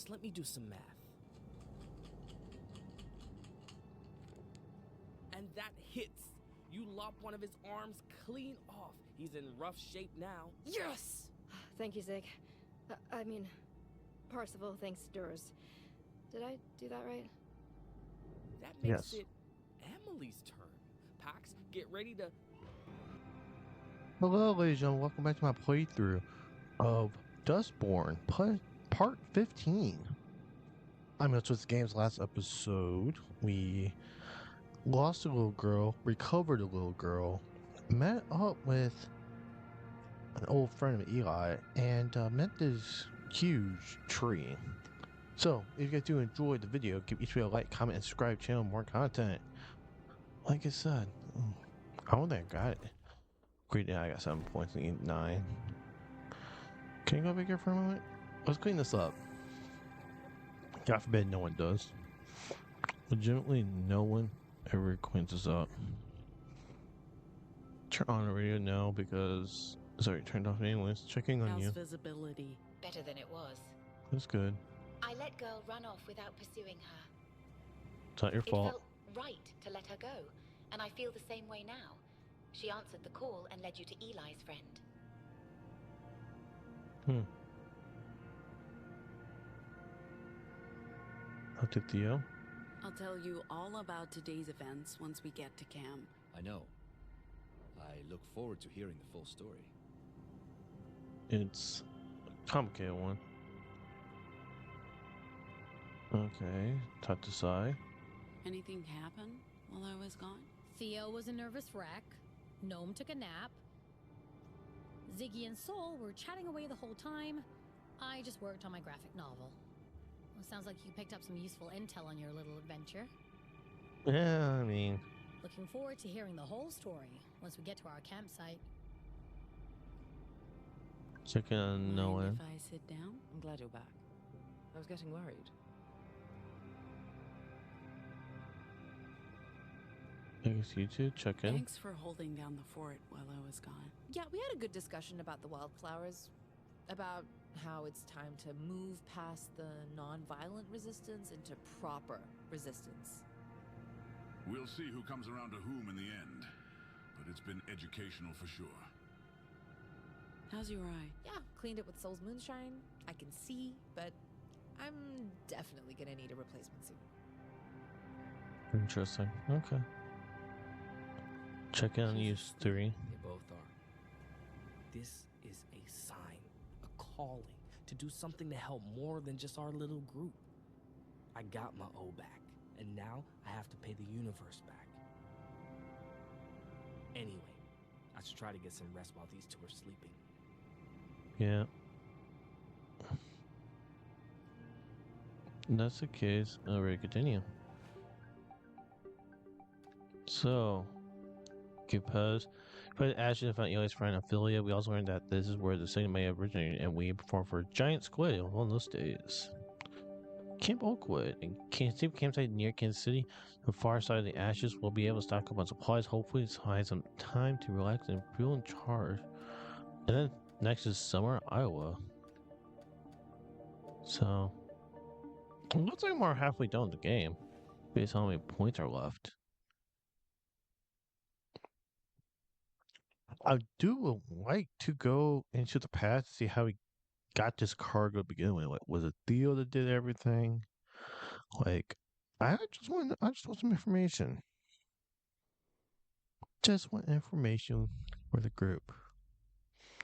Just let me do some math. And that hits. You lop one of his arms clean off. He's in rough shape now. Yes! Thank you, Zig. I mean, Parsifal, thanks, Durs. Did I do that right? That makes Yes. it Emily's turn. Pax, get ready to... Hello, ladies and gentlemen. Welcome back to my playthrough of Dustborn, part 15. I mean, with the game's last episode, we lost a little girl, recovered a little girl, met up with an old friend of Eli, and met this huge tree. So, if you guys do enjoy the video, give each video a like, comment, and subscribe to the channel for more content. Like I said, I don't think I got it. Great, yeah, I got 7 points and 9. Can you go back here for a moment? Let's clean this up. God forbid no one does. Legitimately, no one ever cleans this up. Turn on the radio now because it's already turned off anyways. Checking on How's you. visibility? Better than it was. That's good. I let girl run off without pursuing her. It's not your It fault. felt right to let her go, and I feel the same way now. She answered the call and led you to Eli's friend. Up to Theo. I'll tell you all about today's events once we get to camp. I know. I look forward to hearing the full story. It's a complicated one. Okay, Tatusai. Anything happen while I was gone? Theo was a nervous wreck. Gnome took a nap. Ziggy and Sol were chatting away the whole time. I just worked on my graphic novel. Well, sounds like you picked up some useful intel on your little adventure. Yeah, I mean, Looking forward to hearing the whole story once we get to our campsite. checking on no Mind one. if I sit down? I'm glad you're back. I was getting worried. I guess you two check in. Thanks for holding down the fort while I was gone. Yeah, we had a good discussion about the wildflowers. About how it's time to move past the non-violent resistance into proper resistance. We'll see who comes around to whom in the end. But it's been educational for sure. How's your eye? Yeah, cleaned it with Soul's Moonshine. I can see, but I'm definitely gonna need a replacement soon. Interesting. Okay. Check in on you, Jesus, three. They both are. This is a sign, a calling, to do something to help more than just our little group. I got my O back, and now I have to pay the universe back. Anyway, I should try to get some rest while these two are sleeping. Yeah. And that's the case. Alright, continue. So, because Ashton found Eli's friend Ophelia, we also learned that this is where the signal may have originated, and we performed for a giant squid on those days. Camp Oakwood, a campsite near Kansas City, the far side of the ashes. We'll be able to stock up on supplies, hopefully find some time to relax and feel in charge. And then next is Summer, Iowa. So, it looks like we're halfway done the game, based on how many points are left. I do like to go into the past to see how we got this cargo to begin with. Like, was it Theo that did everything? Like, I just want some information. Just want information for the group.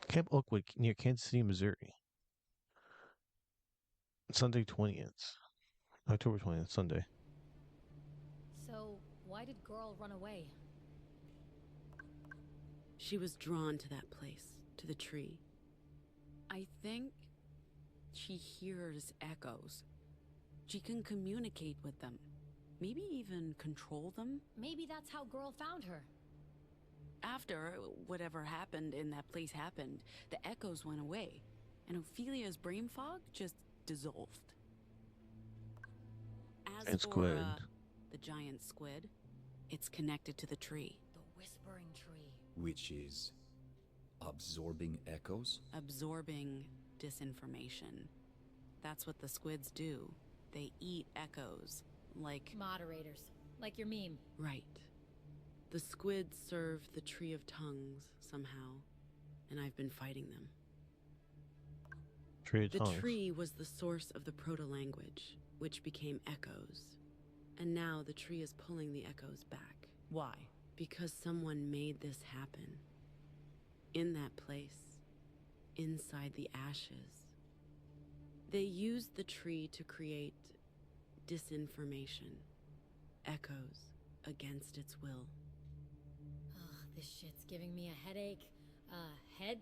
Camp Oakwood near Kansas City, Missouri. Sunday 20th. October 20th, Sunday. So, why did girl run away? She was drawn to that place, to the tree. I think she hears echoes. She can communicate with them. Maybe even control them. Maybe that's how girl found her. After whatever happened in that place happened, the echoes went away, and Ophelia's brain fog just dissolved. As And for squid. the giant squid, it's connected to the tree. The whispering tree. Which is absorbing echoes? Absorbing disinformation. That's what the squids do. They eat echoes, like... Moderators. Like your meme. Right. The squids serve the Tree of Tongues, somehow, and I've been fighting them. Tree of Tongues. The tree was the source of the proto-language, which became echoes. And now the tree is pulling the echoes back. Why? Because someone made this happen. In that place. Inside the ashes. They used the tree to create disinformation. Echoes against its will. Ugh, this shit's giving me a headache. Head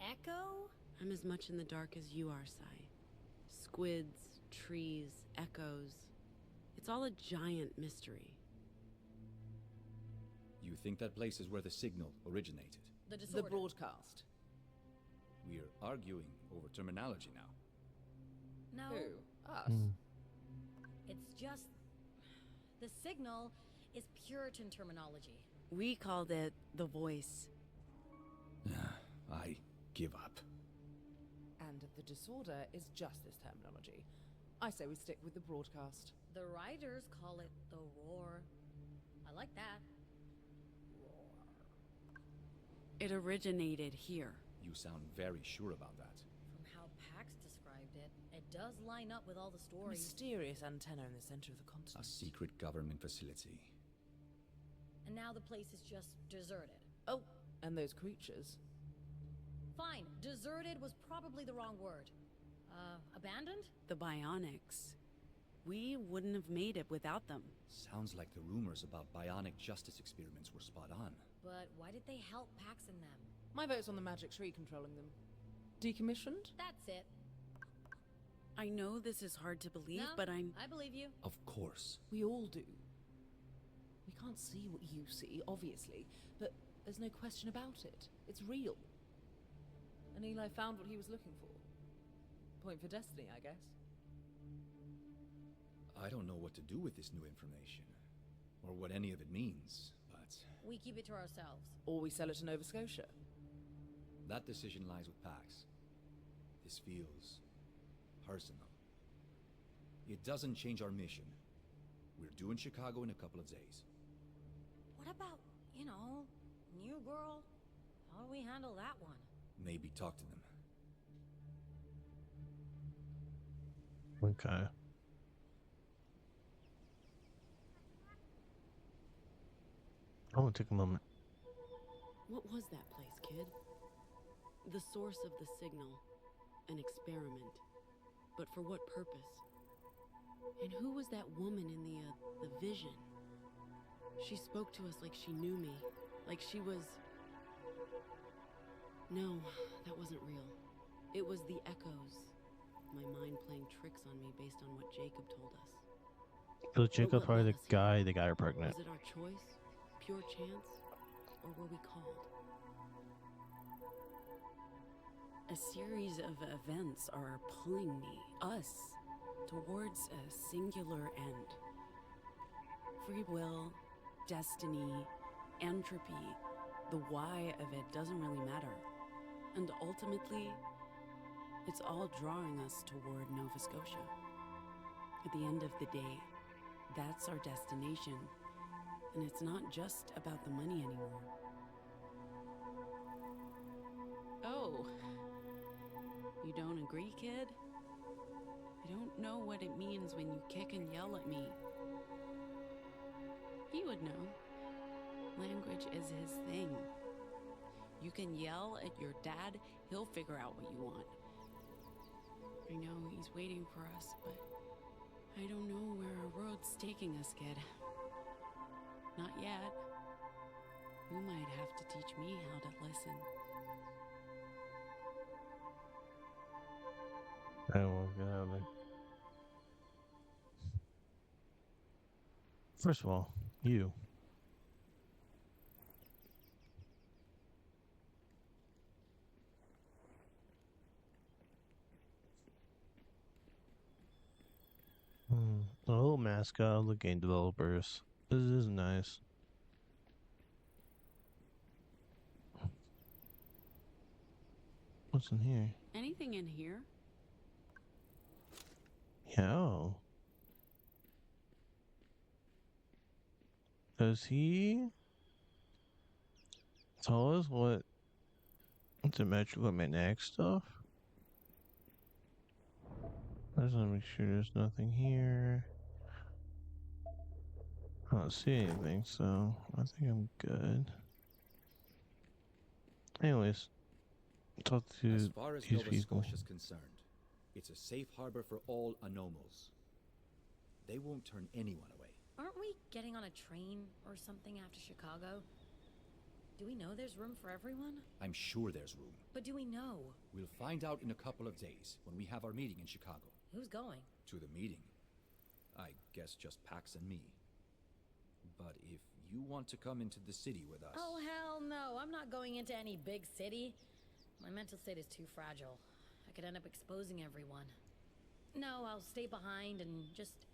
echo? I'm as much in the dark as you are, Sai. Squids, trees, echoes. It's all a giant mystery. You think that place is where the signal originated? The The disorder. broadcast. We're arguing over terminology now. No, Who? Us? Hmm. it's just... The signal is Puritan terminology. We called it the voice. I give up. And the disorder is justice terminology. I say we stick with the broadcast. The writers call it the roar. I like that. Roar. It originated here. You sound very sure about that. From how Pax described it, it does line up with all the stories. Mysterious antenna in the center of the continent. A secret government facility. And now the place is just deserted. Oh, and those creatures. Fine, deserted was probably the wrong word. Abandoned? The bionics. We wouldn't have made it without them. Sounds like the rumors about bionic justice experiments were spot on. But why did they help Pax and them? My vote's on the magic tree controlling them. Decommissioned? That's it. I know this is hard to believe, No, but I'm... I believe you. Of course. We all do. We can't see what you see, obviously, but there's no question about it. It's real. And Eli found what he was looking for. Point for destiny, I guess. I don't know what to do with this new information, or what any of it means, but We keep it to ourselves. Or we sell it to Nova Scotia. that decision lies with Pax. This feels personal. It doesn't change our mission. We're due in Chicago in a couple of days. What about, New Girl? How do we handle that one? Maybe talk to them. Okay. I want to take a moment. What was that place, kid? The source of the signal. An experiment. But for what purpose? And who was that woman in the vision? She spoke to us like she knew me. Like she was... No, that wasn't real. It was the echoes. My mind playing tricks on me based on what Jacob told us. So Jacob's what probably led the us here? guy that got her pregnant. Was it our choice? Pure chance? Or were we called? A series of events are pulling me, us, towards a singular end. Free will, destiny, entropy, the why of it doesn't really matter. And ultimately, it's all drawing us toward Nova Scotia. At the end of the day, that's our destination. And it's not just about the money anymore. Oh, you don't agree, kid? You don't know what it means when you kick and yell at me. He would know. Language is his thing. You can yell at your dad, he'll figure out what you want. I know he's waiting for us, but I don't know where our road's taking us, kid. Not yet. You might have to teach me how to listen. I won't get out of there. First of all, you. Oh, mascot of the game developers. This is nice. What's in here? Anything in here? hell? Does he tell us what's the magical magnetic stuff? I just want to make sure there's nothing here. I don't see anything, so I think I'm good. Anyways, talk to As far as these Nova people. Scotia's concerned, it's a safe harbor for all anomals. They won't turn anyone away. Aren't we getting on a train or something after Chicago? Do we know there's room for everyone? I'm sure there's room. But do we know? We'll find out in a couple of days when we have our meeting in Chicago. Who's going? To the meeting? I guess just Pax and me. But if you want to come into the city with us... Oh, hell no. I'm not going into any big city. My mental state is too fragile. I could end up exposing everyone. No, I'll stay behind and just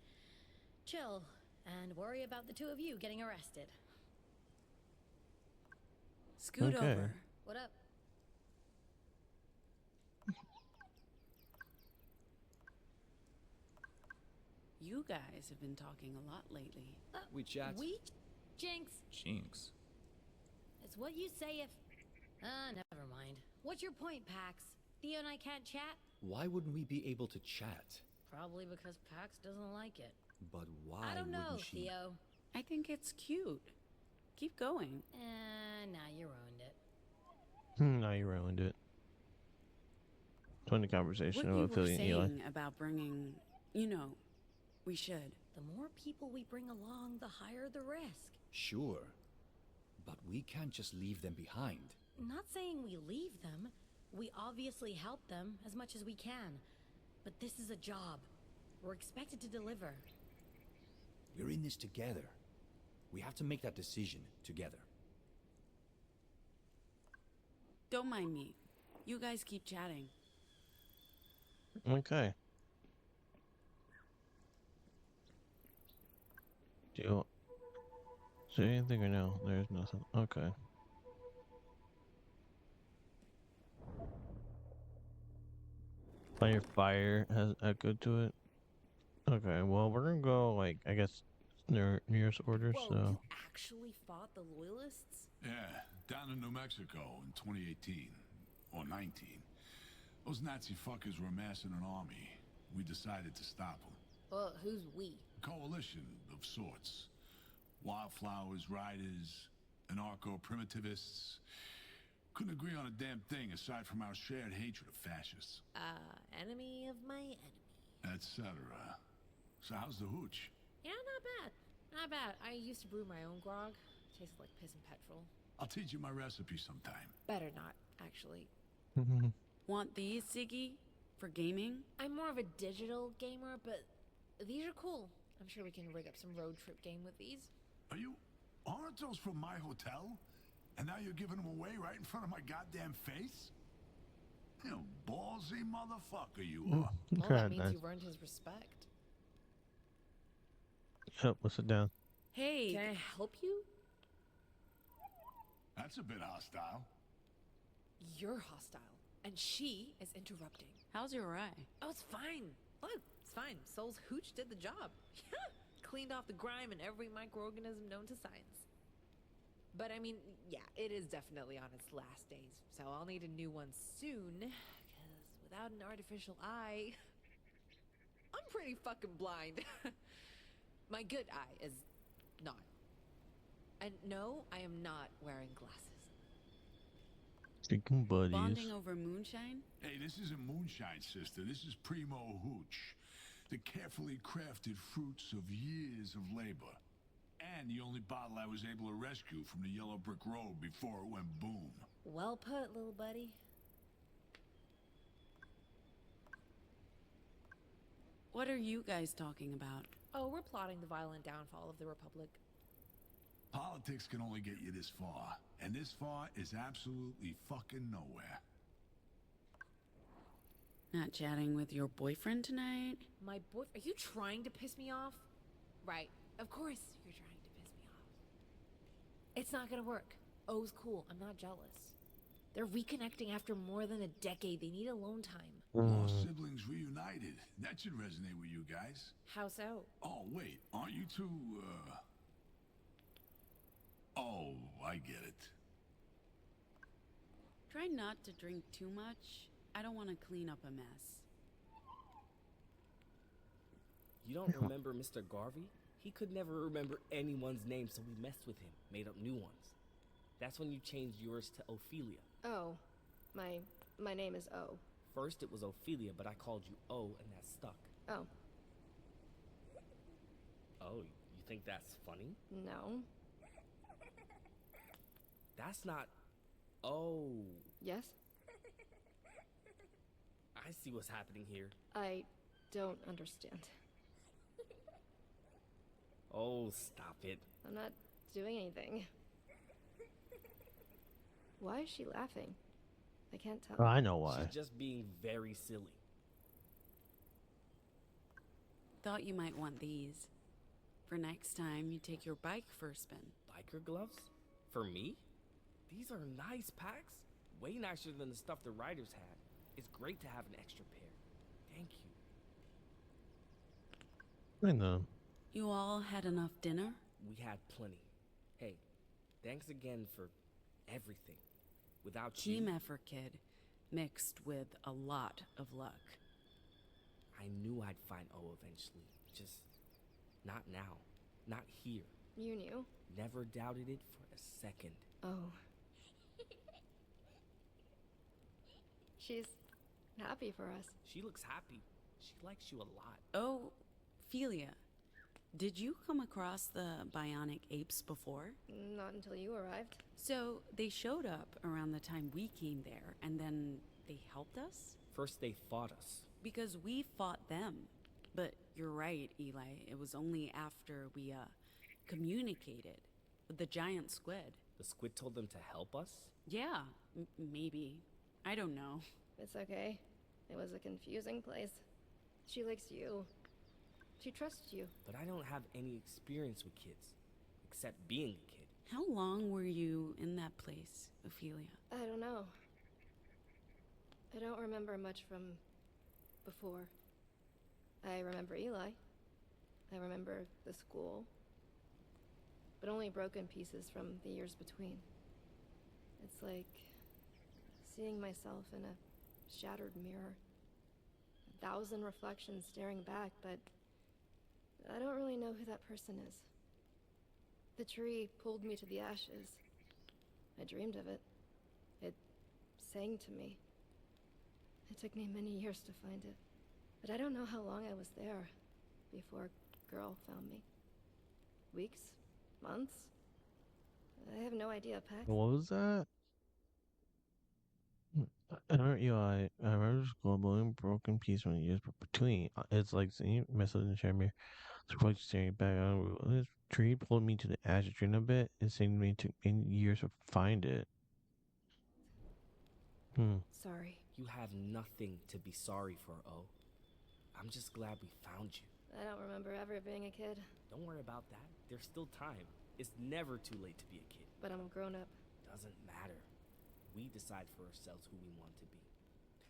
chill and worry about the two of you getting arrested. Scoot Okay. over. What up? You guys have been talking a lot lately. We chat. We? Jinx. Jinx. It's what you say if... never mind. What's your point, Pax? Theo and I can't chat? Why wouldn't we be able to chat? Probably because Pax doesn't like it. But why I don't know, wouldn't she... Theo. I think it's cute. Keep going. Nah, you ruined it. Now you ruined it. Join the conversation What you about were Philly and Eli. saying about bringing, we should. The more people we bring along, the higher the risk. Sure. But we can't just leave them behind. Not saying we leave them. We obviously help them as much as we can. But this is a job. We're expected to deliver. We're in this together. We have to make that decision together. Don't mind me. You guys keep chatting. Okay. Do you say anything or no? There's nothing. Okay. Your fire has echo to it. Okay, well we're gonna go like I guess nearest order. Whoa, So you actually fought the Loyalists? Yeah, down in New Mexico in 2018. Or 19. Those Nazi fuckers were amassing an army. We decided to stop them. Well, who's we? Coalition of sorts. Wildflowers, riders, anarcho-primitivists. Couldn't agree on a damn thing aside from our shared hatred of fascists. Enemy of my enemy. Etc. So how's the hooch? Yeah, not bad. Not bad. I used to brew my own grog. Tastes like piss and petrol. I'll teach you my recipe sometime. Better not, actually. Want these, Ziggy? For gaming? I'm more of a digital gamer, but these are cool. I'm sure we can rig up some road trip game with these. Aren't those from my hotel? And now you're giving them away right in front of my goddamn face? You ballsy motherfucker you are. Well, that means you've earned his respect. Yep, let's sit down. Hey. Can I help you? That's a bit hostile. You're hostile. And she is interrupting. How's your eye? Oh, it's fine. Look, it's fine. Soul's hooch did the job. Cleaned off the grime and every microorganism known to science. But I mean, yeah, it is definitely on its last days. So I'll need a new one soon. Because without an artificial eye, I'm pretty fucking blind. My good eye is not. And no, I am not wearing glasses. Speaking buddies. Bonding over moonshine? Hey, this isn't moonshine, sister. This is primo hooch. The carefully crafted fruits of years of labor. And the only bottle I was able to rescue from the yellow brick road before it went boom. Well put, little buddy. What are you guys talking about? Oh, we're plotting the violent downfall of the Republic. Politics can only get you this far. And this far is absolutely fucking nowhere. Not chatting with your boyfriend tonight? My boy... Are you trying to piss me off? Right. Of course you're trying to piss me off. It's not gonna work. O's cool. I'm not jealous. They're reconnecting after more than a decade. They need alone time. Lost siblings reunited. That should resonate with you guys. How so? Oh, wait. Aren't you two, Oh, I get it. Try not to drink too much. I don't want to clean up a mess. You don't remember Mr. Garvey? He could never remember anyone's name, so we messed with him, made up new ones. That's when you changed yours to Ophelia. Oh, my name is O. First it was Ophelia, but I called you O, and that stuck. Oh. Oh, you think that's funny? No. That's not... Oh. Yes? I see what's happening here. I don't understand. Oh, stop it. I'm not doing anything. Why is she laughing? I can't tell. Oh, I know why. She's just being very silly. Thought you might want these. For next time you take your bike for a spin. Biker gloves? For me? These are nice packs. Way nicer than the stuff the riders had. It's great to have an extra pair. Thank you. I know. You all had enough dinner? We had plenty. Hey, thanks again for everything. Without Team you... effort, kid. Mixed with a lot of luck. I knew I'd find O eventually. Just not now. Not here. You knew? Never doubted it for a second. Oh. She's happy for us. She looks happy. She likes you a lot. Oh, Ophelia. Did you come across the bionic apes before? Not until you arrived. So they showed up around the time we came there, and then they helped us? First they fought us. Because we fought them. But you're right, Eli. It was only after we, communicated with the giant squid. The squid told them to help us? Yeah, maybe. I don't know. It's okay. It was a confusing place. She likes you. She trusts you. But I don't have any experience with kids. Except being a kid. How long were you in that place, Ophelia? I don't know. I don't remember much from before. I remember Eli. I remember the school. But only broken pieces from the years between. It's like seeing myself in a shattered mirror. 1,000 reflections staring back, but I don't really know who that person is. The tree pulled me to the ashes. I dreamed of it. It sang to me. It took me many years to find it. But I don't know how long I was there before Girl found me. Weeks? Months? I have no idea, Pax. What was that? I remember, I remember this global broken piece when you use between. It's like seeing message in the chamber. So staring back on this tree pulled me to the edge of dream a bit. It seemed to me took many years to find it. Sorry. You have nothing to be sorry for, O. I'm just glad we found you. I don't remember ever being a kid. Don't worry about that. There's still time. It's never too late to be a kid. But I'm a grown-up. Doesn't matter. We decide for ourselves who we want to be.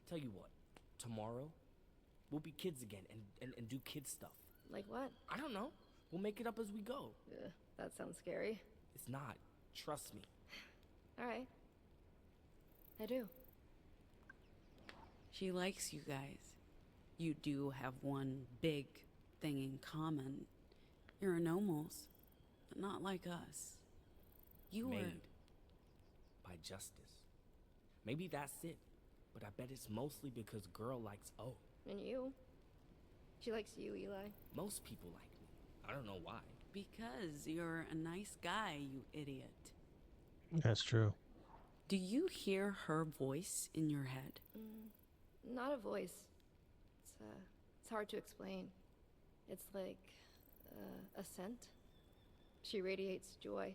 Tell you what, tomorrow, we'll be kids again and do kid stuff. Like what? I don't know. We'll make it up as we go. That sounds scary. It's not. Trust me. Alright. I do. She likes you guys. You do have one big thing in common. You're Nomos, but not like us. You Made were... by justice. Maybe that's it. But I bet it's mostly because Girl likes O. And you? She likes you, Eli. Most people like me. I don't know why. Because you're a nice guy, you idiot. That's true. Do you hear her voice in your head? Not a voice. It's hard to explain. It's like a scent. She radiates joy.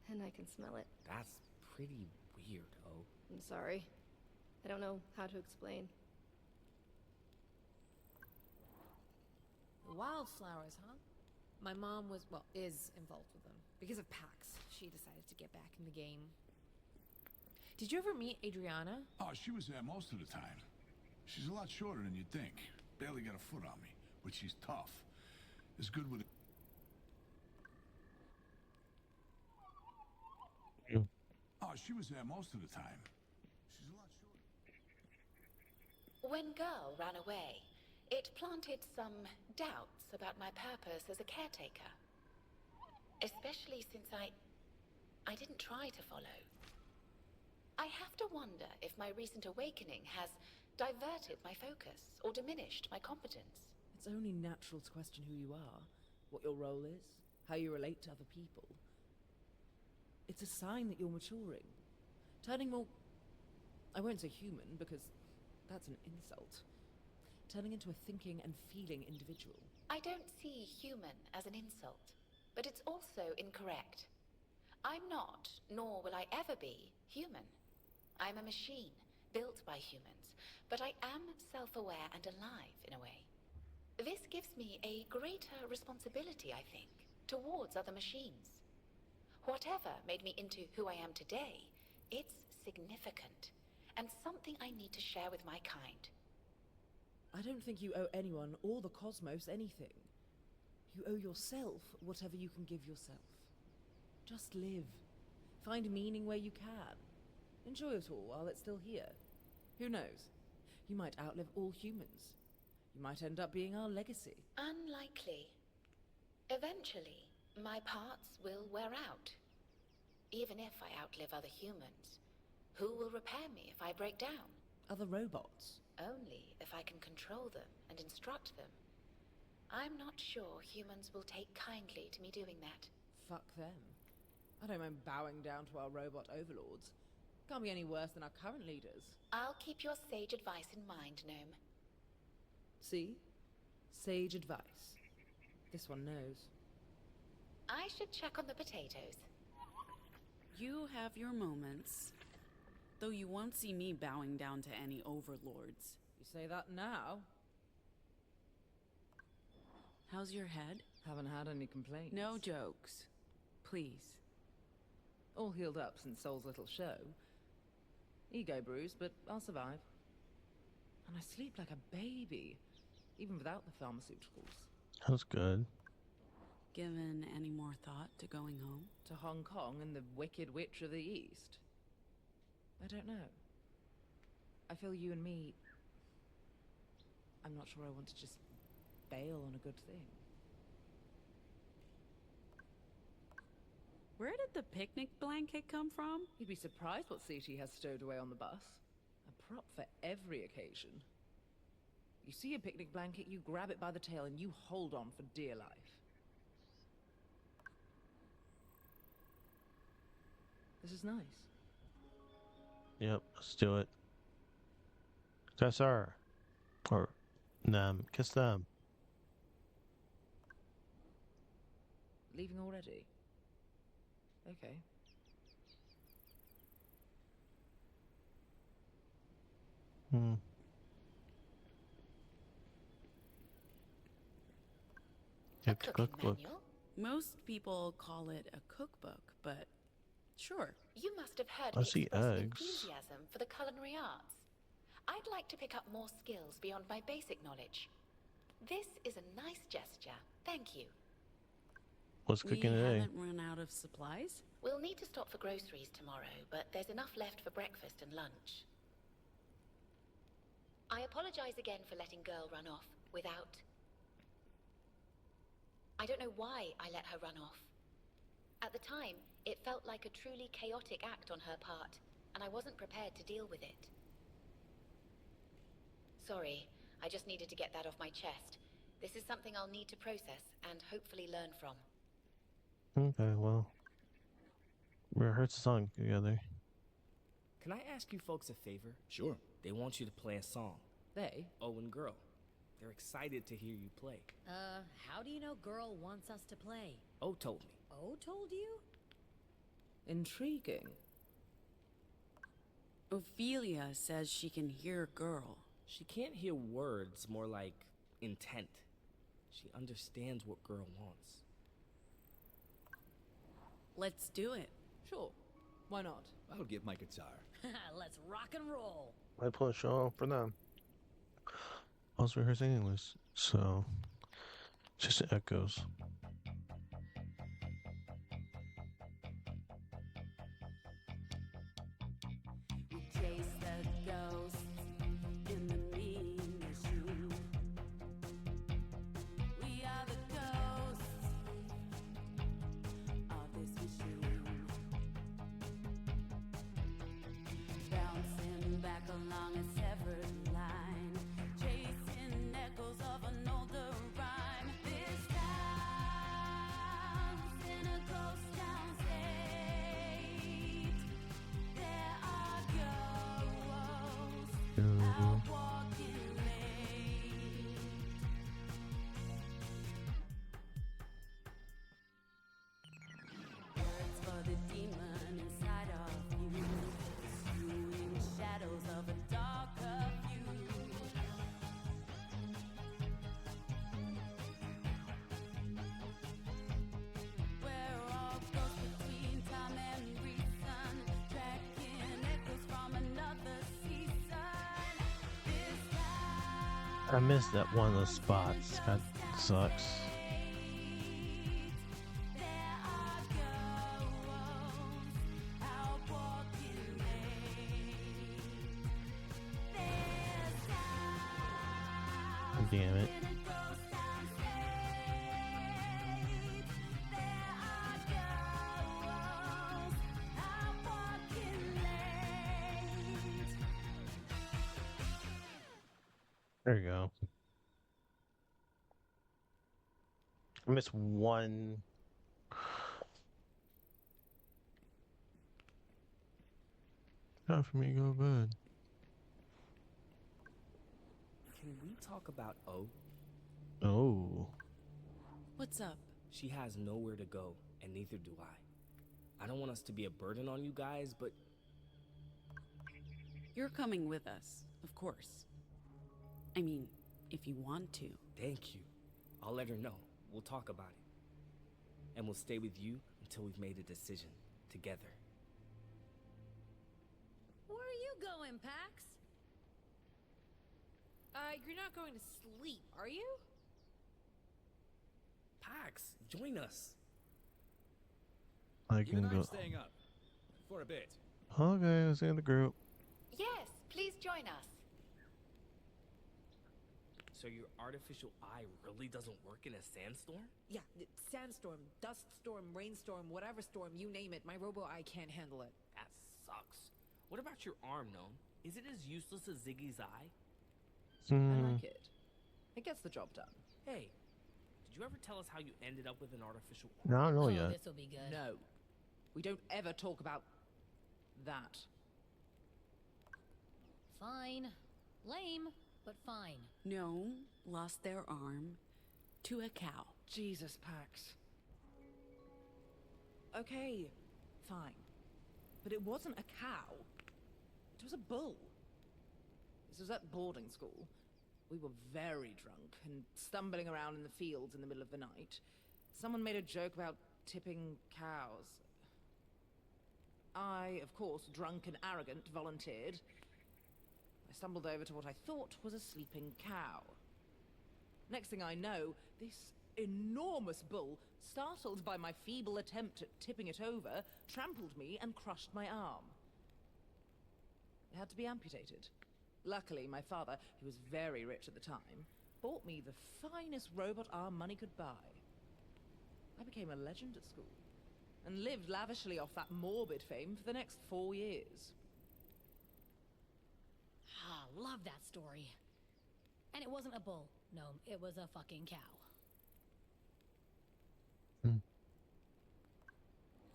And I can smell it. That's pretty weird, O. I'm sorry. I don't know how to explain. Wildflowers, huh? My mom was, well, is involved with them. Because of PAX, she decided to get back in the game. Did you ever meet Adriana? Oh, she was there most of the time. She's a lot shorter than you'd think. Barely got a foot on me, but she's tough. As good with Oh, she was there most of the time. She's a lot shorter. When Girl ran away, it planted some doubts about my purpose as a caretaker. Especially since I didn't try to follow. I have to wonder if my recent awakening has diverted my focus or diminished my competence. It's only natural to question who you are, what your role is, how you relate to other people. It's a sign that you're maturing. Turning more... I won't say human, because that's an insult. Turning into a thinking and feeling individual. I don't see human as an insult, but it's also incorrect. I'm not, nor will I ever be, human. I'm a machine, built by humans, but I am self-aware and alive in a way. This gives me a greater responsibility, I think, towards other machines. Whatever made me into who I am today, it's significant, and something I need to share with my kind. I don't think you owe anyone or the cosmos anything. You owe yourself whatever you can give yourself. Just live. Find meaning where you can. Enjoy it all while it's still here. Who knows? You might outlive all humans. You might end up being our legacy. Unlikely. Eventually, my parts will wear out. Even if I outlive other humans, who will repair me if I break down? Other robots. Only if I can control them and instruct them. I'm not sure humans will take kindly to me doing that. Fuck them. I don't mind bowing down to our robot overlords. Can't be any worse than our current leaders. I'll keep your sage advice in mind, Gnome. See? Sage advice. This one knows. I should check on the potatoes. You have your moments. Though you won't see me bowing down to any overlords. You say that now? How's your head? Haven't had any complaints. No jokes. Please. All healed up since Soul's little show. Ego bruised, but I'll survive. And I sleep like a baby, even without the pharmaceuticals. That's good. Given any more thought to going home? To Hong Kong and the Wicked Witch of the East? I don't know. I feel you and me... I'm not sure I want to just bail on a good thing. Where did the picnic blanket come from? You'd be surprised what CT has stowed away on the bus. A prop for every occasion. You see a picnic blanket, you grab it by the tail and you hold on for dear life. This is nice. Yep, let's do it. Kiss her. Or them. Kiss them. Leaving already? Okay. It's a cookbook. Manual? Most people call it a cookbook, but sure. You must have heard I me see express an eggs. enthusiasm for the culinary arts. I'd like to pick up more skills beyond my basic knowledge. This is a nice gesture. Thank you. What's cooking we today? haven't run out of supplies? We'll need to stop for groceries tomorrow, but there's enough left for breakfast and lunch. I apologize again for letting Girl run off without... I don't know why I let her run off. At the time, it felt like a truly chaotic act on her part, and I wasn't prepared to deal with it. Sorry, I just needed to get that off my chest. This is something I'll need to process and hopefully learn from. Okay, well. We rehearsed a song together. Can I ask you folks a favor? Sure. They want you to play a song. They? Owen Girl. They're excited to hear you play. How do you know Girl wants us to play? O told me. Oh, told you? Intriguing. Ophelia says she can hear Girl. She can't hear words, more like intent. She understands what Girl wants. Let's do it. Sure. Why not? I'll get my guitar. Let's rock and roll. I play a show for them. I was rehearsing English, so just the echoes. We chase the ghosts in the mean machine. We are the ghosts of this machine. Bouncing back along a severed line, chasing echoes of an older rhyme. This town's in a ghost town state. There are ghosts out walking late. Words for the demon inside of you, pursuing shadows of a darker view. We're all ghosts between time and reason, tracking echoes from another season. This I missed that one of those spots. That sucks. there are ghosts out walking late. This town Damn it. in a ghost town state. There are ghosts out walking late. There you go. I missed one. Time for me to go to bed. Can we talk about O? Oh. What's up? She has nowhere to go, and neither do I. I don't want us to be a burden on you guys, but You're coming with us, of course. I mean, if you want to. thank you. I'll let her know. We'll talk about it. And we'll stay with you until we've made a decision together. Where are you going, Pax? You're not going to sleep, are you? Pax, join us. I Even can go. I'm staying up. For a bit. Okay, let's in the group. Yes, please join us. So your artificial eye really doesn't work in a sandstorm? Yeah, sandstorm, dust storm, rainstorm, whatever storm, you name it. My robo-eye can't handle it. That sucks. What about your arm, Gnome? Is it as useless as Ziggy's eye? I like it. It gets the job done. Hey, did you ever tell us how you ended up with an artificial No, I don't know Oh, yet. this will be good. No. We don't ever talk about that. Fine. Lame, but fine. No, lost their arm to a cow. Jesus, Pax. Okay, fine. But it wasn't a cow. It was a bull. This was at boarding school. We were very drunk and stumbling around in the fields in the middle of the night. Someone made a joke about tipping cows. I, of course, drunk and arrogant, volunteered. I stumbled over to what I thought was a sleeping cow. Next thing I know, this enormous bull, startled by my feeble attempt at tipping it over, trampled me and crushed my arm. It had to be amputated. Luckily, my father, who was very rich at the time, bought me the finest robot arm money could buy. I became a legend at school, and lived lavishly off that morbid fame for the next 4 years. Ah, love that story. And it wasn't a bull. No, it was a fucking cow.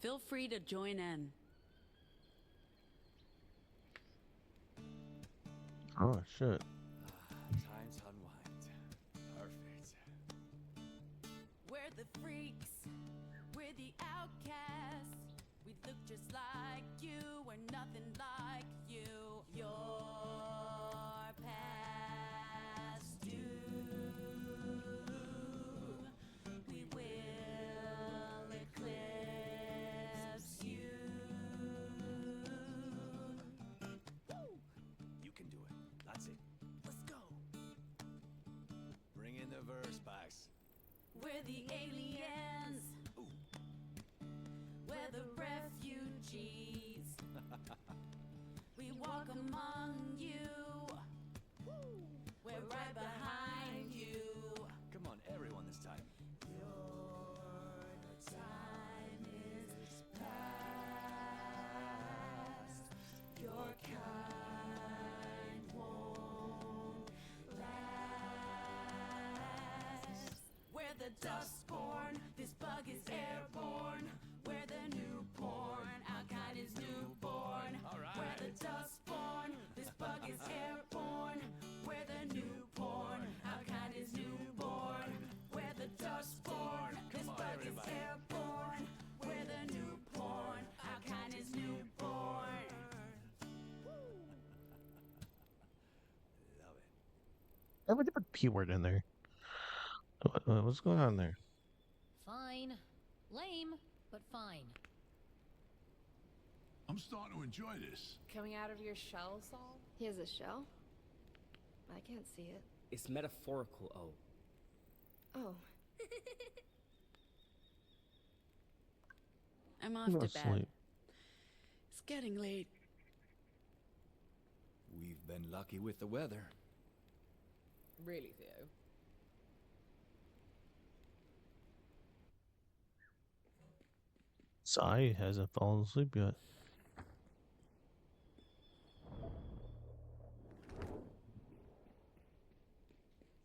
Feel free to join in. Oh shit. Time to unwind. Perfect. We're the freaks, we're the outcasts. We look just like you, we're nothing like you. Your past due. We will eclipse you. You can do it. That's it. Let's go. We're the aliens. We're the refugees. We walk among you. We're right behind you. Come on, everyone this time. Your time is past. Your kind won't last. We're the Dustborn. This bug is airborne. We're the newborn. Our kind is newborn. We're the Dustborn. This bug is airborne. We're the newborn. Our kind is newborn. We're the Dustborn. This bug is airborne. We're the newborn. Our kind is newborn. Love it. I would put P word in there. What's going on there? Fine. Lame, but fine. I'm starting to enjoy this. Coming out of your shell, Saul? He has a shell? I can't see it. It's metaphorical, oh. Oh, I'm off I'm to gonna bed. sleep. It's getting late. We've been lucky with the weather. Really, Theo? Sai hasn't fallen asleep yet.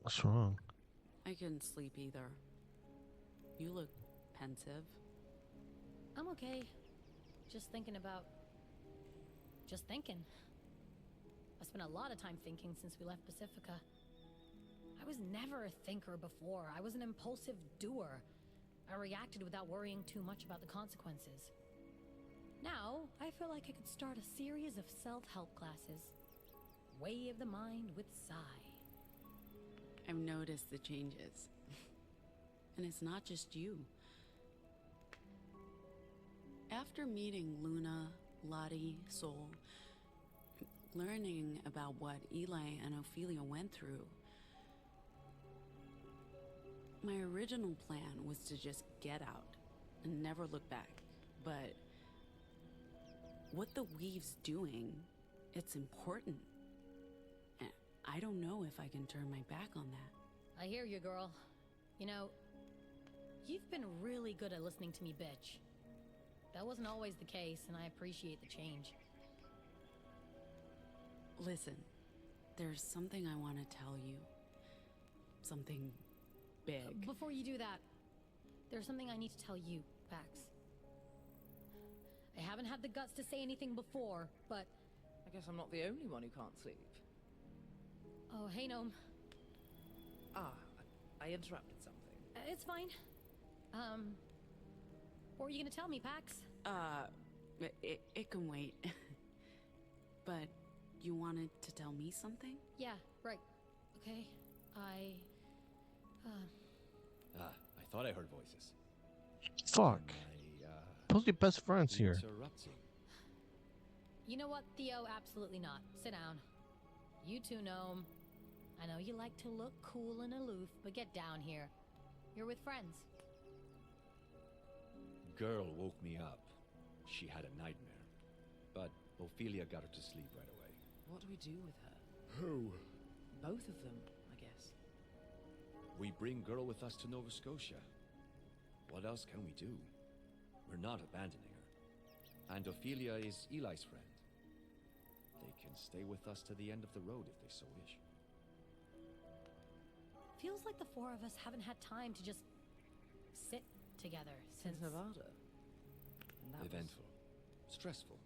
What's wrong? I couldn't sleep either. You look pensive. I'm okay. Just thinking about... Just thinking. I spent a lot of time thinking since we left Pacifica. I was never a thinker before. I was an impulsive doer. I reacted without worrying too much about the consequences. Now, I feel like I could start a series of self-help classes. Way of the mind with Sai. I've noticed the changes. And it's not just you. After meeting Luna, Lottie, Soul, learning about what Eli and Ophelia went through, my original plan was to just get out and never look back. But what the Weave's doing, it's important. And I don't know if I can turn my back on that. I hear you, girl. You know, you've been really good at listening to me bitch. That wasn't always the case, and I appreciate the change. Listen, there's something I want to tell you. Something big. Before you do that, there's something I need to tell you, Pax. I haven't had the guts to say anything before, but... I guess I'm not the only one who can't sleep. Oh, hey, Gnome. I interrupted something. It's fine. What were you gonna tell me, Pax? It can wait. But you wanted to tell me something? Yeah, right. Okay. I thought I heard voices. Fuck. Supposed to be best friends here. Interrupting. You know what, Theo? Absolutely not. Sit down. You too, Gnome. I know you like to look cool and aloof, but get down here. You're with friends. Girl woke me up. She had a nightmare. But Ophelia got her to sleep right away. What do we do with her? Who? Both of them, I guess. We bring girl with us to Nova Scotia. What else can we do? We're not abandoning her. And Ophelia is Eli's friend. They can stay with us to the end of the road if they so wish. Feels like the four of us haven't had time to just sit together since... Nevada. And that Eventful. Stressful.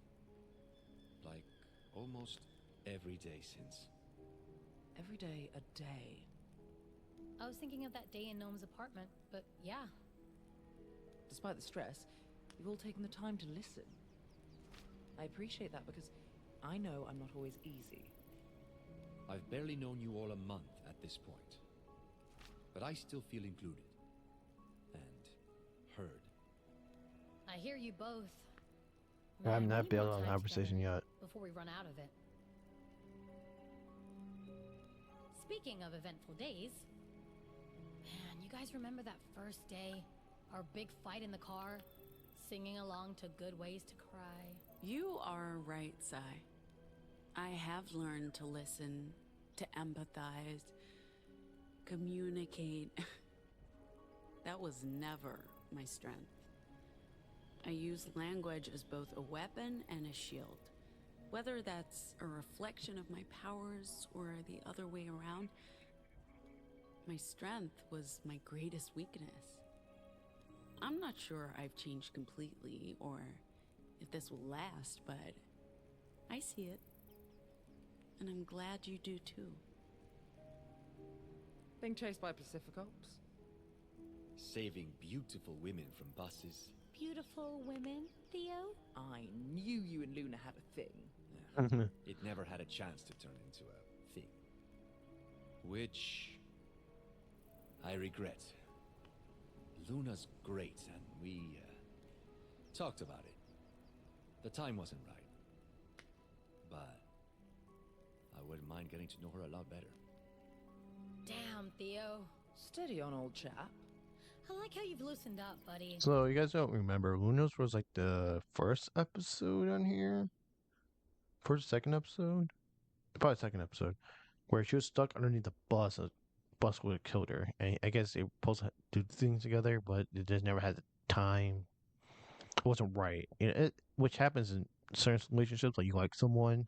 Like almost every day since. Every day a day. I was thinking of that day in Gnome's apartment, but yeah. Despite the stress, you've all taken the time to listen. I appreciate that because I know I'm not always easy. I've barely known you all a month at this point. But I still feel included. And heard. I hear you both. I have Man, not we need bailed more on the time conversation together yet. before we run out of it. Speaking of eventful days, man, you You guys remember that first day? Our big fight in the car? Singing along to Good Ways to Cry? You are right, Sai. I have learned to listen, to empathize, communicate. That was never my strength. I use language as both a weapon and a shield. Whether that's a reflection of my powers or the other way around, my strength was my greatest weakness. I'm not sure I've changed completely or if this will last, but I see it. And I'm glad you do too. Being chased by Pacificops? Saving beautiful women from buses. Beautiful women, Theo? I knew you and Luna had a thing. It never had a chance to turn into a thing. Which I regret. Luna's great, and we talked about it. The time wasn't right. But I wouldn't mind getting to know her a lot better. Damn, Theo. Steady on, old chap. I like how you've loosened up, buddy. So you guys don't remember, Lunos was like the first episode on here? First, second episode? Probably second episode. Where she was stuck underneath the bus. A bus would have killed her. And I guess they were supposed to do things together, but they just never had the time. It wasn't right. You know, which happens in certain relationships. Like you like someone,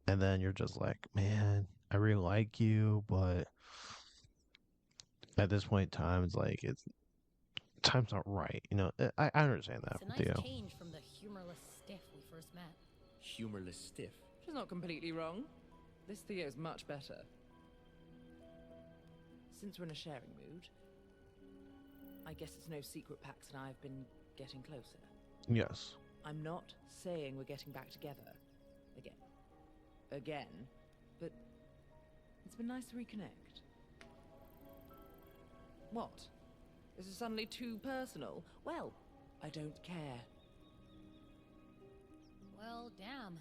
and then you're just like, man, I really like you, but at this point in time, it's like time's not right. You know, I understand that. It's a nice change from the humorless stiff we first met. Humorless stiff. She's not completely wrong. This Theo's much better. Since we're in a sharing mood, I guess it's no secret Pax and I have been getting closer. Yes. I'm not saying we're getting back together. Again. But it's been nice to reconnect. What? Is it suddenly too personal? Well, I don't care. Well, damn.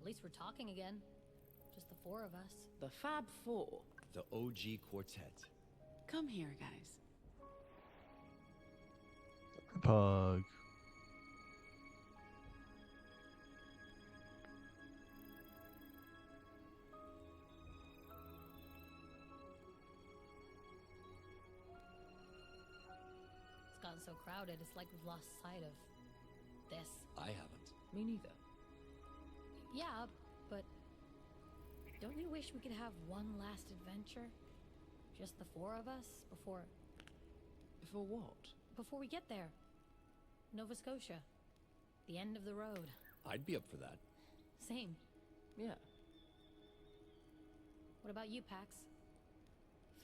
At least we're talking again. Just the four of us. The Fab Four. The OG quartet. Come here, guys. Pug. It's gotten so crowded, it's like we've lost sight of this. I haven't. Me neither. Yeah, but don't you wish we could have one last adventure? Just the four of us before Before what? before we get there. Nova Scotia. The end of the road. I'd be up for that. Same. Yeah. What about you, Pax?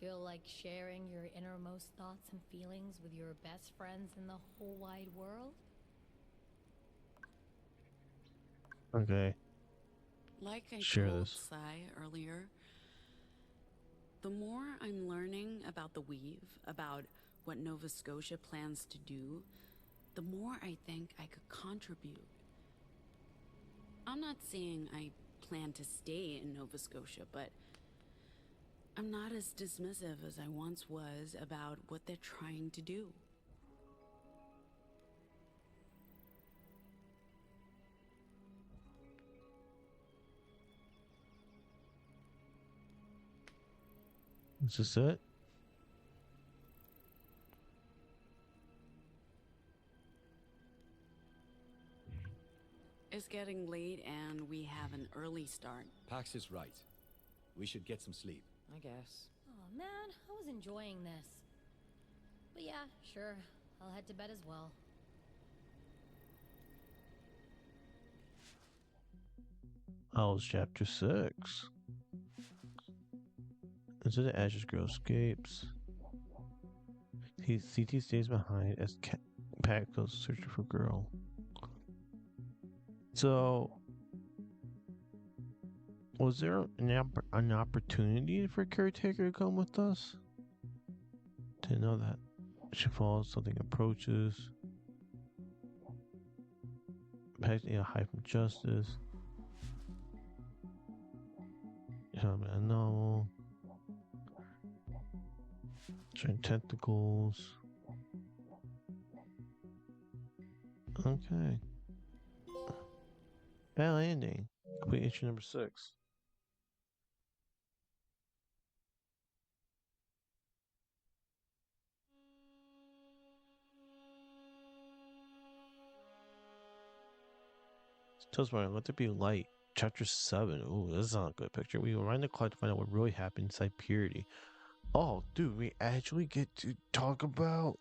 Feel like sharing your innermost thoughts and feelings with your best friends in the whole wide world? Okay. Like I Share told this. Sai earlier, the more I'm learning about the Weave, about what Nova Scotia plans to do, the more I think I could contribute. I'm not saying I plan to stay in Nova Scotia, but I'm not as dismissive as I once was about what they're trying to do. Is this it? It's getting late and we have an early start. Pax is right. We should get some sleep. I guess. Oh man, I was enjoying this. But yeah, sure. I'll head to bed as well. Owl's chapter 6. Into the ashes, girl escapes. CT stays behind as Pat goes searching for girl. So, was there an opportunity for Caretaker to come with us? Didn't know that. She falls, something approaches. Pat need to hide from justice. Novel. Giant tentacles. Okay. Bad landing. Complete issue number 6. Dustborn, let there be light. Chapter 7. Ooh, this is not a good picture. We remind the clock to find out what really happened inside Purity. Oh, dude, we actually get to talk about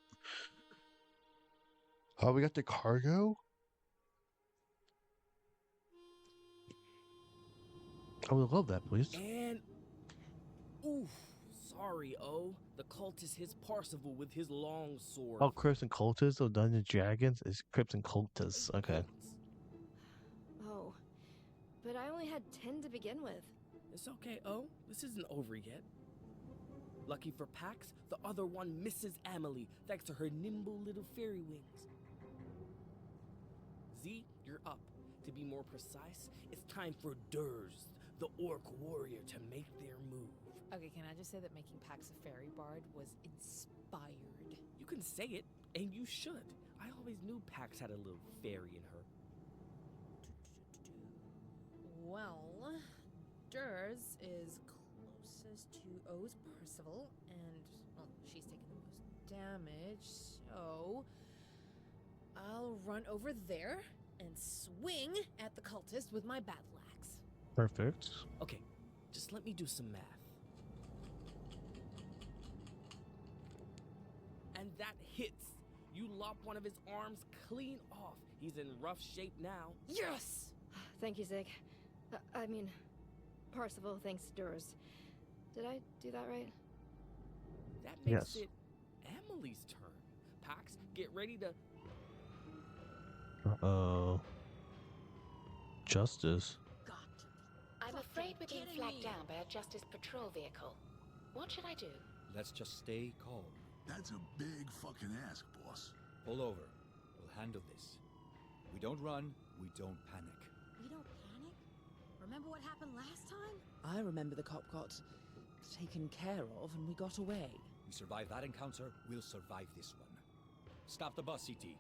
how we got the cargo? I would love that, please. And oof, sorry, O. The cultist hits Parsifal with his long sword. Oh, Crips and Cultists of Dungeons & Dragons is Crips and Cultists. Okay. Oh, but I only had 10 to begin with. It's okay, O. This isn't over yet. Lucky for Pax, the other one misses Amelie thanks to her nimble little fairy wings. Z, you're up. To be more precise, it's time for Durs, the orc warrior, to make their move. Okay, can I just say that making Pax a fairy bard was inspired? You can say it, and you should. I always knew Pax had a little fairy in her. Well, Durs is closest to O's Percival, and, well, she's taken the most damage, so I'll run over there and swing at the cultist with my battle axe. Perfect. Okay, just let me do some math. And that hits. You lop one of his arms clean off. He's in rough shape now. Yes! Thank you, Zig. I mean, Parsifal, thanks, Durs. Did I do that right? That makes Yes. it Amelie's turn. Pax, get ready to... Justice. I'm afraid we're being flagged down by a Justice patrol vehicle. What should I do? Let's just stay calm. That's a big fucking ask, boss. Pull over. We'll handle this. We don't run, we don't panic. We don't panic? Remember what happened last time? I remember the cop got taken care of and we got away. We survive that encounter, we'll survive this one. Stop the bus, CT.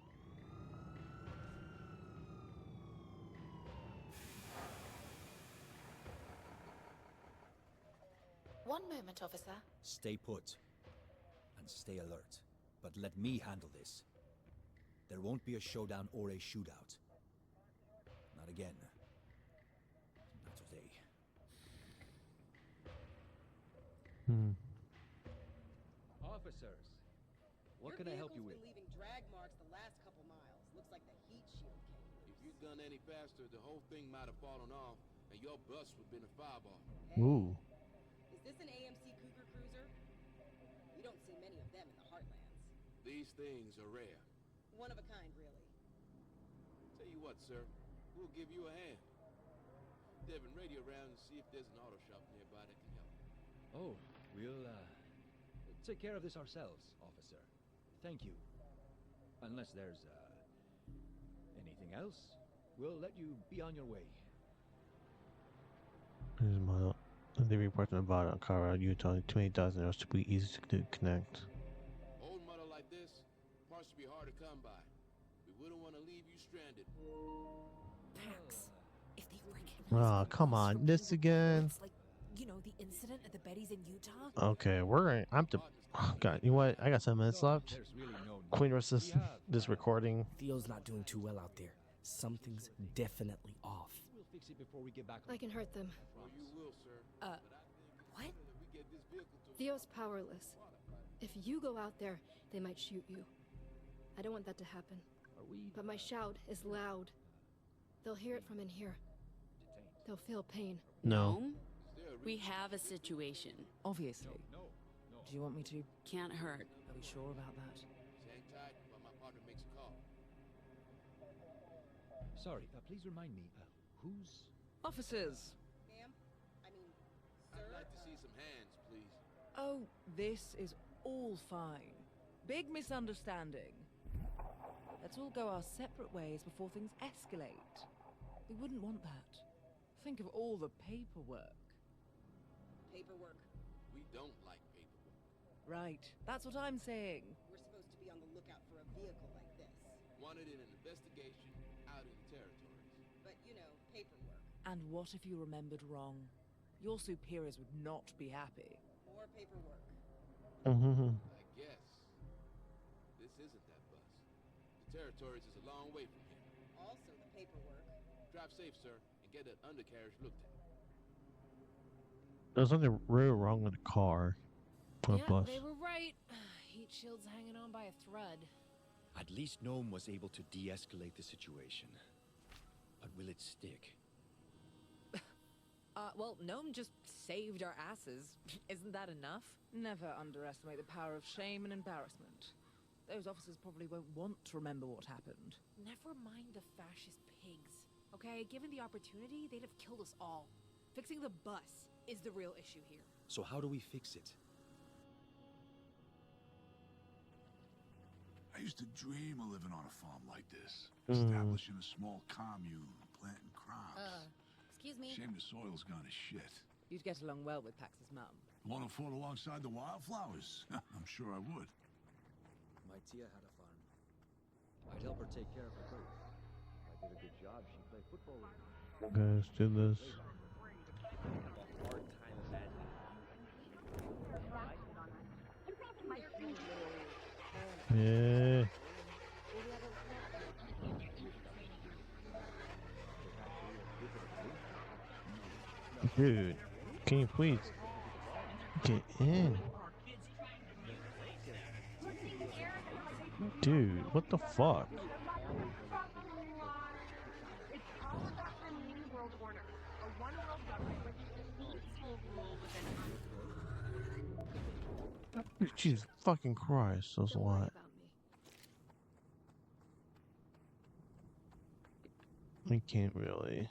One moment, officer. Stay put. And stay alert. But let me handle this. There won't be a showdown or a shootout. Not again. Not today. Officers, what can I help you with? Your vehicle's been leaving drag marks the last couple miles. Looks like the heat shield came. If you'd done any faster, the whole thing might have fallen off, and your bus would have been a fireball. Ooh. Is this an AMC Cougar Cruiser? We don't see many of them in the Heartlands. These things are rare. One of a kind, really. Tell you what, sir, we'll give you a hand. Devin, radio around and see if there's an auto shop nearby that can help. Oh, we'll, take care of this ourselves, officer. Thank you. Unless there's, anything else, we'll let you be on your way. Here's a model. They report about it on Colorado, Utah. Too many dozen arrows to be easy to connect. Old model like this, parts should be hard to come by. We wouldn't want to leave you stranded. Pax, if they recognize Oh, come us on. from This the again. reports, like, you know, the incident at the Betty's in Utah? Okay, oh, God, you know what? I got 7 minutes left. There's really no need. Queen versus this recording. Theo's not doing too well out there. Something's definitely off. We'll fix it before we get back I can hurt them. Oh, you will, sir. What? We get this vehicle to Theo's powerless. If you go out there, they might shoot you. I don't want that to happen. Are we But my shout is loud. They'll hear it from in here. detained? They'll feel pain. No. Gnome, we have a situation. Obviously. No. Do you want me to? Can't hurt. Are we sure about that? hang tight while my partner makes a call. Sorry, please remind me, who's... Officers! Ma'am? I mean, I'd sir? like to see some hands, please. Oh, this is all fine. Big misunderstanding. Let's all go our separate ways before things escalate. We wouldn't want that. Think of all the paperwork. Paperwork. We don't like paperwork. Right. That's what I'm saying. We're supposed to be on the lookout for a vehicle like this. Wanted in an investigation out in the territories. But, you know, paperwork. And what if you remembered wrong? Your superiors would not be happy. More paperwork. Mm-hmm. I guess. This isn't that bus. The territories is a long way from here. Also the paperwork. Drive safe, sir, and get that undercarriage looked at. There's nothing really wrong with the car. Or Yeah, bus. they were right. Heat shield's hanging on by a thread. At least Gnome was able to de-escalate the situation. But will it stick? Well, Gnome just saved our asses. Isn't that enough? Never underestimate the power of shame and embarrassment. Those officers probably won't want to remember what happened. Never mind the fascist pigs. Okay, given the opportunity, they'd have killed us all. Fixing the bus is the real issue here. So how do we fix it? I used to dream of living on a farm like this. Establishing a small commune, planting crops. Excuse me. Shame the soil's gone to shit. You'd get along well with Pax's mum. Want to fought alongside the wildflowers? I'm sure I would. My tia had a farm. I'd help her take care of her goats. If I did a good job, she'd play football with me. Okay, let's do this. Yeah. Dude, can you please get in? Dude, what the fuck? Jesus fucking Christ, that's a Don't worry lot. about me. I can't really.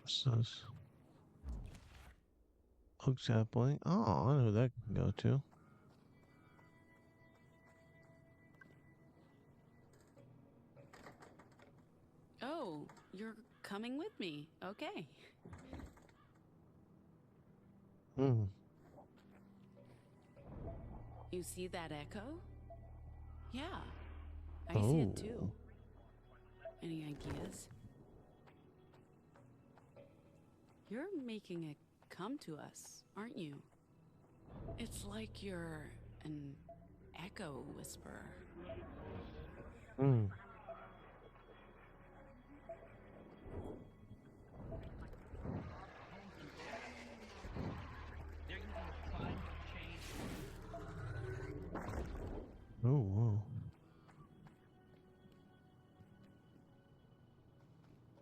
What's this? Oak sapling. Oh, I know who that can go to. Oh, you're coming with me. Okay. You see that echo? Yeah, I see it too. Any ideas? You're making it come to us, aren't you? It's like you're an echo whisperer. Oh, whoa.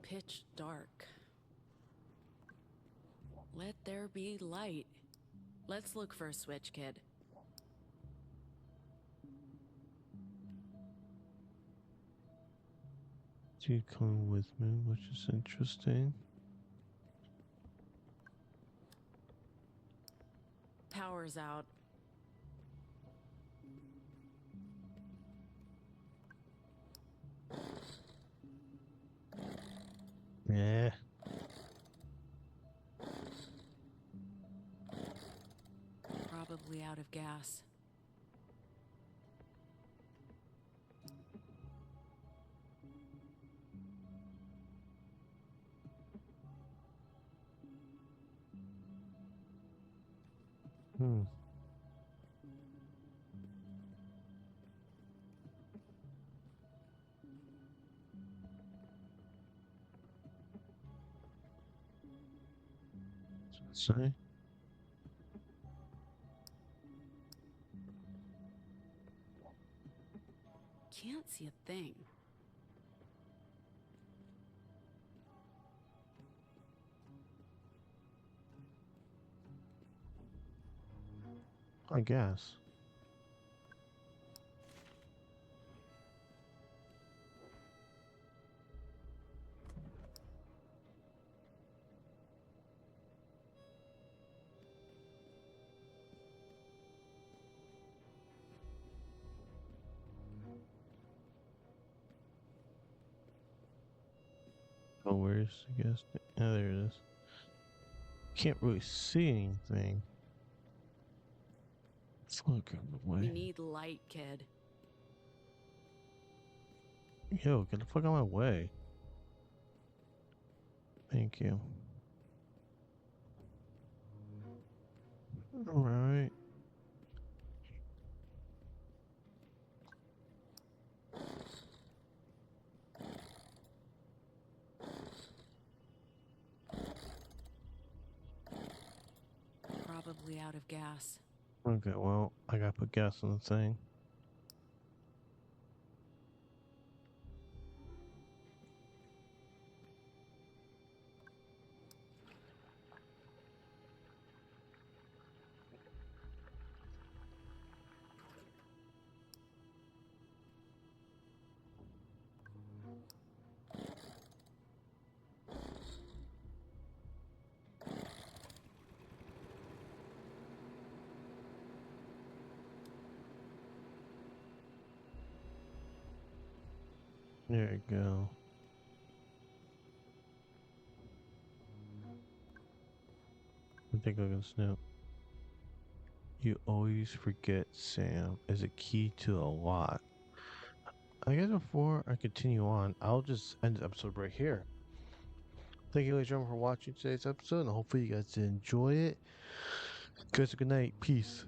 Pitch dark. Let there be light. Let's look for a switch, kid. You come with me, which is interesting. Power's out. Yeah. Probably out of gas. Say? Can't see a thing. I guess. Oh, where's the gas? Oh, there it is. Can't really see anything. Let's look out of the way. We need light, kid. Yo, get the fuck out of my way. Thank you. Alright. Probably out of gas. Okay, well, I gotta put gas on the thing. There you go. Take a look at the snoop. You always forget Sam is a key to a lot. I guess before I continue on, I'll just end the episode right here. Thank you ladies and gentlemen for watching today's episode, and hopefully you guys did enjoy it. Guys, good night. Peace.